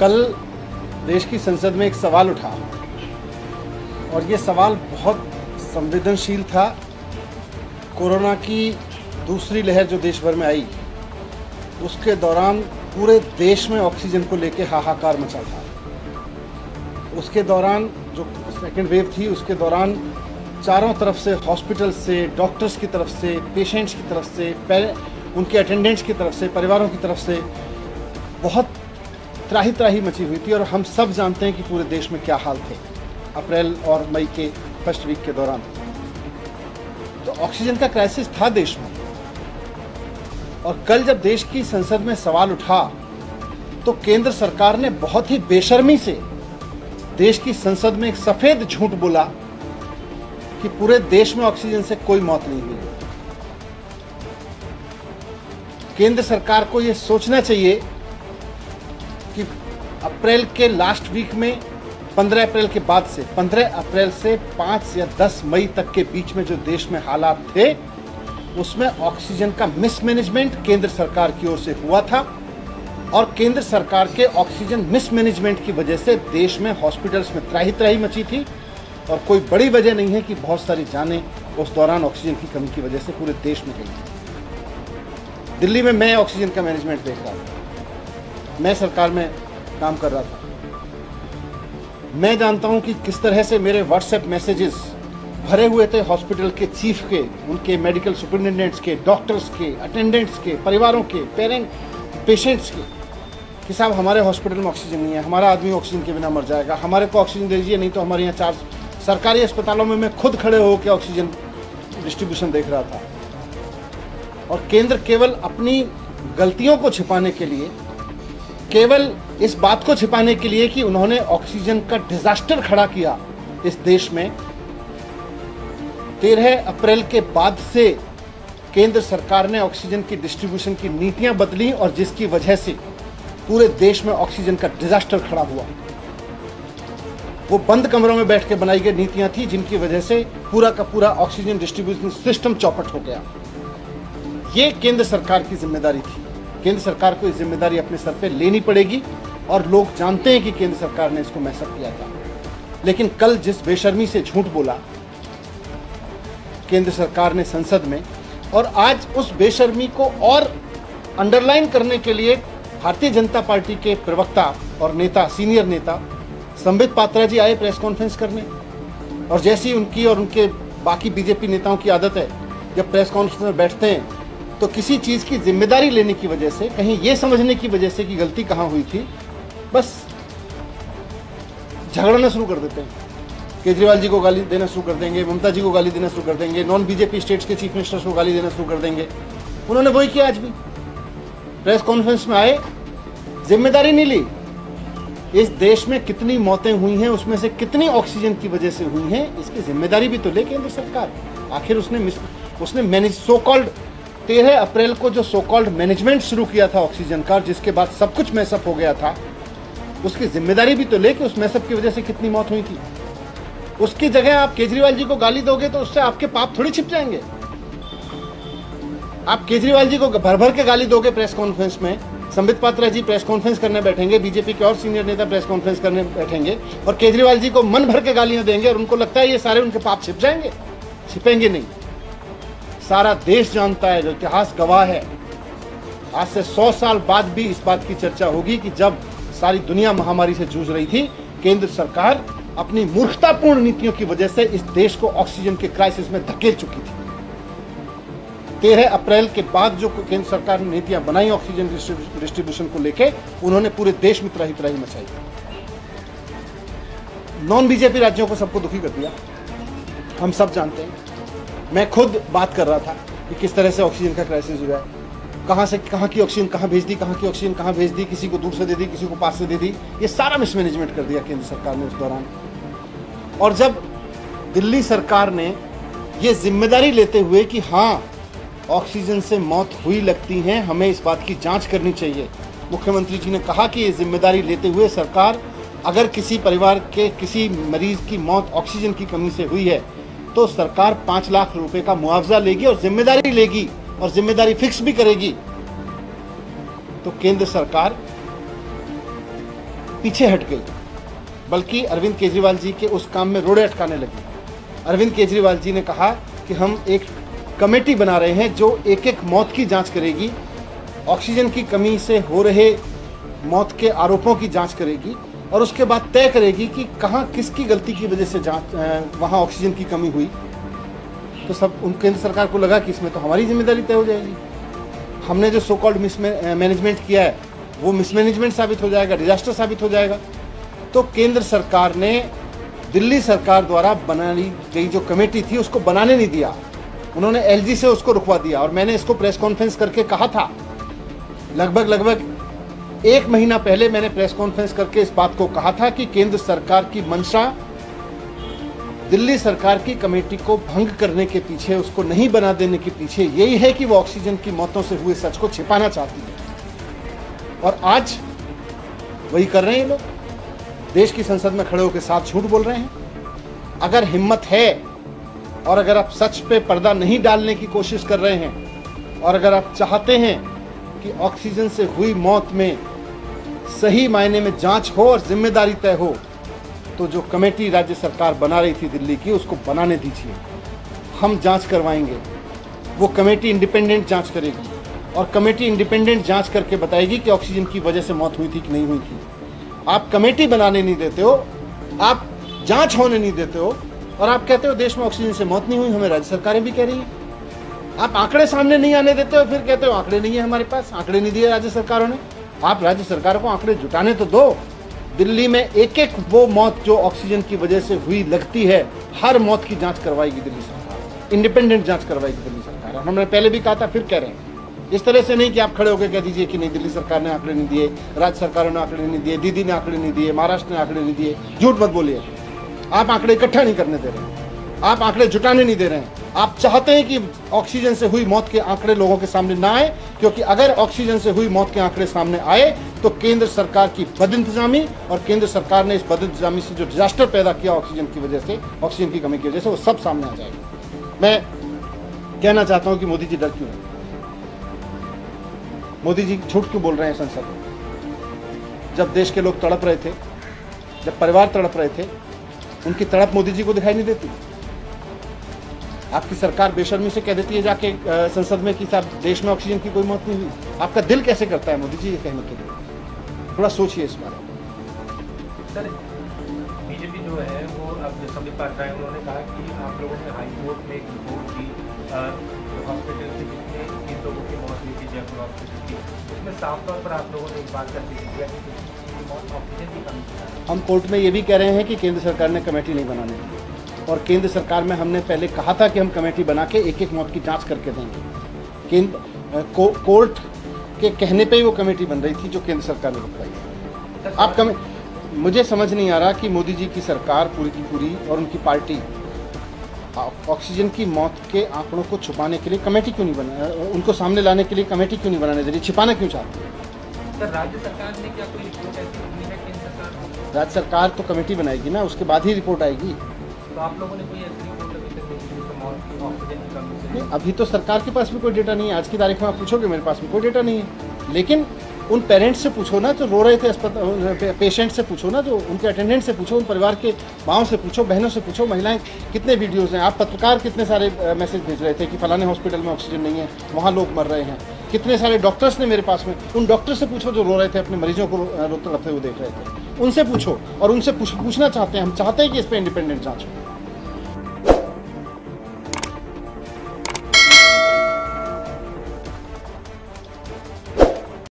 कल देश की संसद में एक सवाल उठा और ये सवाल बहुत संवेदनशील था। कोरोना की दूसरी लहर जो देश भर में आई, उसके दौरान पूरे देश में ऑक्सीजन को लेके हाहाकार मचा था। उसके दौरान जो सेकेंड वेव थी, उसके दौरान चारों तरफ से, हॉस्पिटल से, डॉक्टर्स की तरफ से, पेशेंट्स की तरफ से, उनके अटेंडेंट्स की तरफ से, परिवारों की तरफ से बहुत त्राही त्राही मची हुई थी। और हम सब जानते हैं कि पूरे देश में क्या हाल थे अप्रैल और मई के फर्स्ट वीक के दौरान। तो ऑक्सीजन का क्राइसिस था देश में। और कल जब देश की संसद में सवाल उठा तो केंद्र सरकार ने बहुत ही बेशर्मी से देश की संसद में एक सफेद झूठ बोला कि पूरे देश में ऑक्सीजन से कोई मौत नहीं हुई। केंद्र सरकार को यह सोचना चाहिए कि अप्रैल के लास्ट वीक में 15 अप्रैल के बाद से 15 अप्रैल से 5 या 10 मई तक के बीच में जो देश में हालात थे, उसमें ऑक्सीजन का मिसमैनेजमेंट केंद्र सरकार की ओर से हुआ था। और केंद्र सरकार के ऑक्सीजन मिसमैनेजमेंट की वजह से देश में हॉस्पिटल्स में त्राही त्राही मची थी। और कोई बड़ी वजह नहीं है कि बहुत सारी जानें उस दौरान ऑक्सीजन की कमी की वजह से पूरे देश में गई। दिल्ली में मैं ऑक्सीजन का मैनेजमेंट देख रहा था, मैं सरकार में काम कर रहा था। मैं जानता हूं कि किस तरह से मेरे व्हाट्सएप मैसेजेस भरे हुए थे हॉस्पिटल के चीफ के, उनके मेडिकल सुपरिटेंडेंट्स के, डॉक्टर्स के, अटेंडेंट्स के, परिवारों के, पेशेंट्स के, कि साहब हमारे हॉस्पिटल में ऑक्सीजन नहीं है, हमारा आदमी ऑक्सीजन के बिना मर जाएगा, हमारे को ऑक्सीजन दे दीजिए, नहीं तो हमारे यहाँ 4 सरकारी अस्पतालों में मैं खुद खड़े होकर ऑक्सीजन डिस्ट्रीब्यूशन देख रहा था। और केंद्र केवल अपनी गलतियों को छिपाने के लिए, केवल इस बात को छिपाने के लिए कि उन्होंने ऑक्सीजन का डिजास्टर खड़ा किया इस देश में, 13 अप्रैल के बाद से केंद्र सरकार ने ऑक्सीजन की डिस्ट्रीब्यूशन की नीतियां बदली और जिसकी वजह से पूरे देश में ऑक्सीजन का डिजास्टर खड़ा हुआ। वो बंद कमरों में बैठ के बनाई गई नीतियां थी जिनकी वजह से पूरा का पूरा ऑक्सीजन डिस्ट्रीब्यूशन सिस्टम चौपट हो गया। ये केंद्र सरकार की जिम्मेदारी थी। केंद्र सरकार को इस जिम्मेदारी अपने सर पे लेनी पड़ेगी और लोग जानते हैं कि केंद्र सरकार ने इसको मैसअप किया था। लेकिन कल जिस बेशर्मी से झूठ बोला केंद्र सरकार ने संसद में, और आज उस बेशर्मी को और अंडरलाइन करने के लिए भारतीय जनता पार्टी के प्रवक्ता और नेता, सीनियर नेता संबित पात्रा जी आए प्रेस कॉन्फ्रेंस करने। और जैसी उनकी और उनके बाकी बीजेपी नेताओं की आदत है, जब प्रेस कॉन्फ्रेंस में बैठते हैं तो किसी चीज़ की जिम्मेदारी लेने की वजह से, कहीं ये समझने की वजह से कि गलती कहाँ हुई थी, बस झगड़ना शुरू कर देते हैं। केजरीवाल जी को गाली देना शुरू कर देंगे, ममता जी को गाली देना शुरू कर देंगे, नॉन बीजेपी स्टेट्स के चीफ मिनिस्टर्स को गाली देना शुरू कर देंगे। उन्होंने वही किया। आज भी प्रेस कॉन्फ्रेंस में आए, जिम्मेदारी नहीं ली। इस देश में कितनी मौतें हुई हैं, उसमें से कितनी ऑक्सीजन की वजह से हुई हैं, इसकी जिम्मेदारी भी तो ले केंद्र सरकार। आखिर उसने मैनेज सो कॉल्ड 13 अप्रैल को जो सो कॉल्ड मैनेजमेंट शुरू किया था ऑक्सीजन का, जिसके बाद सब कुछ मैसअप हो गया था, उसकी जिम्मेदारी भी तो ले कि उस मैसअप की वजह से कितनी मौत हुई थी। उसकी जगह आप केजरीवाल जी को गाली दोगे तो उससे आपके पाप थोड़ी छिप जाएंगे। आप केजरीवाल जी को भर भर के गाली दोगे प्रेस कॉन्फ्रेंस में, संबित पात्रा जी प्रेस कॉन्फ्रेंस करने बैठेंगे, बीजेपी के और सीनियर नेता प्रेस कॉन्फ्रेंस करने बैठेंगे और केजरीवाल जी को मन भर के गालियां देंगे और उनको लगता है ये सारे उनके पाप छिप जाएंगे। छिपेंगे नहीं। सारा देश जानता है, जो इतिहास गवाह है, आज से 100 साल बाद भी इस बात की चर्चा होगी कि जब सारी दुनिया महामारी से जूझ रही थी, केंद्र सरकार अपनी मूर्खतापूर्ण नीतियों की वजह से इस देश को ऑक्सीजन के क्राइसिस में धकेल चुकी थी। 13 अप्रैल के बाद जो केंद्र सरकार ने नीतियां बनाई ऑक्सीजन डिस्ट्रीब्यूशन को लेके, उन्होंने पूरे देश में त्राही त्राही मचाई। नॉन बीजेपी राज्यों को सबको दुखी कर दिया, हम सब जानते हैं। मैं खुद बात कर रहा था कि किस तरह से ऑक्सीजन का क्राइसिस हुआ है, कहाँ से कहाँ की ऑक्सीजन कहाँ भेज दी, कहाँ की ऑक्सीजन कहाँ भेज दी, किसी को दूर से दे दी, किसी को पास से दे दी। ये सारा मिसमैनेजमेंट कर दिया केंद्र सरकार ने उस दौरान। और जब दिल्ली सरकार ने ये जिम्मेदारी लेते हुए कि हाँ ऑक्सीजन से मौत हुई लगती है, हमें इस बात की जांच करनी चाहिए, मुख्यमंत्री जी ने कहा कि ये जिम्मेदारी लेते हुए सरकार, अगर किसी परिवार के किसी मरीज की मौत ऑक्सीजन की कमी से हुई है तो सरकार 5 लाख रुपए का मुआवजा लेगी और जिम्मेदारी लेगी और जिम्मेदारी फिक्स भी करेगी। तो केंद्र सरकार पीछे हट गई, बल्कि अरविंद केजरीवाल जी के उस काम में रोड़े अटकाने लगी। अरविंद केजरीवाल जी ने कहा कि हम एक कमेटी बना रहे हैं जो एक एक मौत की जांच करेगी, ऑक्सीजन की कमी से हो रहे मौत के आरोपों की जांच करेगी और उसके बाद तय करेगी कि कहाँ किसकी गलती की वजह से वहाँ ऑक्सीजन की कमी हुई। तो सब उन केंद्र सरकार को लगा कि इसमें तो हमारी जिम्मेदारी तय हो जाएगी, हमने जो सो कॉल्ड मिसमैनेजमेंट किया है वो मिसमैनेजमेंट साबित हो जाएगा, डिजास्टर साबित हो जाएगा। तो केंद्र सरकार ने दिल्ली सरकार द्वारा बनाई गई जो कमेटी थी उसको बनाने नहीं दिया, उन्होंने एलजी से उसको रुकवा दिया। और मैंने इसको प्रेस कॉन्फ्रेंस करके कहा था, लगभग 1 महीना पहले मैंने प्रेस कॉन्फ्रेंस करके इस बात को कहा था कि केंद्र सरकार की मंशा दिल्ली सरकार की कमेटी को भंग करने के पीछे, उसको नहीं बना देने के पीछे यही है कि वो ऑक्सीजन की मौतों से हुए सच को छिपाना चाहती है। और आज वही कर रहे हैं लोग, देश की संसद में खड़े होकर साथ झूठ बोल रहे हैं। अगर हिम्मत है और अगर आप सच पे पर्दा नहीं डालने की कोशिश कर रहे हैं और अगर आप चाहते हैं कि ऑक्सीजन से हुई मौत में सही मायने में जांच हो और जिम्मेदारी तय हो, तो जो कमेटी राज्य सरकार बना रही थी दिल्ली की, उसको बनाने दीजिए। हम जांच करवाएंगे, वो कमेटी इंडिपेंडेंट जांच करेगी और कमेटी इंडिपेंडेंट जांच करके बताएगी कि ऑक्सीजन की वजह से मौत हुई थी कि नहीं हुई थी। आप कमेटी बनाने नहीं देते हो, आप जांच होने नहीं देते हो और आप कहते हो देश में ऑक्सीजन से मौत नहीं हुई, हमें राज्य सरकारें भी कह रही हैं। आप आंकड़े सामने नहीं आने देते हो, फिर कहते हो आंकड़े नहीं है हमारे पास, आंकड़े नहीं दिए राज्य सरकारों ने। आप राज्य सरकारों को आंकड़े जुटाने तो दो। दिल्ली में एक एक वो मौत जो ऑक्सीजन की वजह से हुई लगती है, हर मौत की जांच करवाएगी दिल्ली सरकार, इंडिपेंडेंट जांच करवाएगी दिल्ली सरकार। हमने पहले भी कहा था, फिर कह रहे हैं, इस तरह से नहीं कि आप खड़े होकर कह दीजिए कि नहीं दिल्ली सरकार ने आंकड़े नहीं दिए, राज्य सरकारों ने आंकड़े नहीं दिए, दीदी ने आंकड़े नहीं दिए, महाराष्ट्र ने आंकड़े नहीं दिए। झूठ मत बोलिए, आप आंकड़े इकट्ठा नहीं करने दे रहे हैं, आप आंकड़े जुटाने नहीं दे रहे हैं। आप चाहते हैं कि ऑक्सीजन से हुई मौत के आंकड़े लोगों के सामने ना आए, क्योंकि अगर ऑक्सीजन से हुई मौत के आंकड़े सामने आए तो केंद्र सरकार की बदइंतजामी और केंद्र सरकार ने इस बदइंतजामी से जो डिजास्टर पैदा किया ऑक्सीजन की वजह से, ऑक्सीजन की कमी की वजह से, वो सब सामने आ जाएगा। मैं कहना चाहता हूं कि मोदी जी डर क्यों रहे, मोदी जी झूठ क्यों बोल रहे हैं संसद में। जब देश के लोग तड़प रहे थे, जब परिवार तड़प रहे थे, उनकी तड़प मोदी जी को दिखाई नहीं देती। आपकी सरकार बेशर्मी से कह देती है जाके संसद में कि साहब देश में ऑक्सीजन की कोई मौत नहीं हुई। आपका दिल कैसे करता है मोदी जी ये कहने के लिए? थोड़ा सोचिए इस बारे में। सर, बीजेपी जो है वो अब सभी पार्टियां, उन्होंने कहा कि आप लोगों ने हाई कोर्ट में एक रिपोर्ट दी हॉस्पिटल से जितने 3 लोगों की मौत हुई थी जयपुर हॉस्पिटल की, उसमें साफ तौर पर आप लोगों ने एक बात कर दिया कि मौत ऑक्सीजन की कमी थी। हम कोर्ट में ये भी कह रहे हैं कि केंद्र सरकार ने कमेटी नहीं बनाने दी, और केंद्र सरकार में हमने पहले कहा था कि हम कमेटी बना के एक एक मौत की जांच करके देंगे। कोर्ट के कहने पे ही वो कमेटी बन रही थी जो केंद्र सरकार ने रुकवाई। आप मुझे समझ नहीं आ रहा कि मोदी जी की सरकार पूरी की पूरी और उनकी पार्टी ऑक्सीजन की मौत के आंकड़ों को छुपाने के लिए कमेटी क्यों नहीं बना, उनको सामने लाने के लिए कमेटी क्यों नहीं बनाने दे रही, छिपाना क्यों चाहती है? सर, राज्य सरकार ने क्या कोई रिपोर्ट ऐसी दी है केंद्र सरकार को? राज्य सरकार तो कमेटी बनाएगी ना, उसके बाद ही रिपोर्ट आएगी। तो आप लोगों ने कोई ऐसी रिपोर्ट अभी तक देखी है मौत की ऑक्सीजन की कमी से? नहीं, अभी तो सरकार के पास भी कोई डेटा नहीं है। आज की तारीख में आप पूछोगे, मेरे पास भी कोई डेटा नहीं है। लेकिन उन पेरेंट्स से पूछो ना जो रो रहे थे अस्पताल, पेशेंट से पूछो ना, जो उनके अटेंडेंट से पूछो, उन परिवार के माँओं से पूछो, बहनों से पूछो, महिलाएं कितने वीडियोज़ हैं। आप पत्रकार कितने सारे मैसेज भेज रहे थे कि फलाने हॉस्पिटल में ऑक्सीजन नहीं है, वहाँ लोग मर रहे हैं। कितने सारे डॉक्टर्स ने मेरे पास में, उन डॉक्टर से पूछो जो रो रहे थे, अपने मरीजों को रोते हुए देख रहे थे, उनसे पूछो। और उनसे पूछना चाहते हैं, हम चाहते हैं कि इस पर इंडिपेंडेंट जांच हो।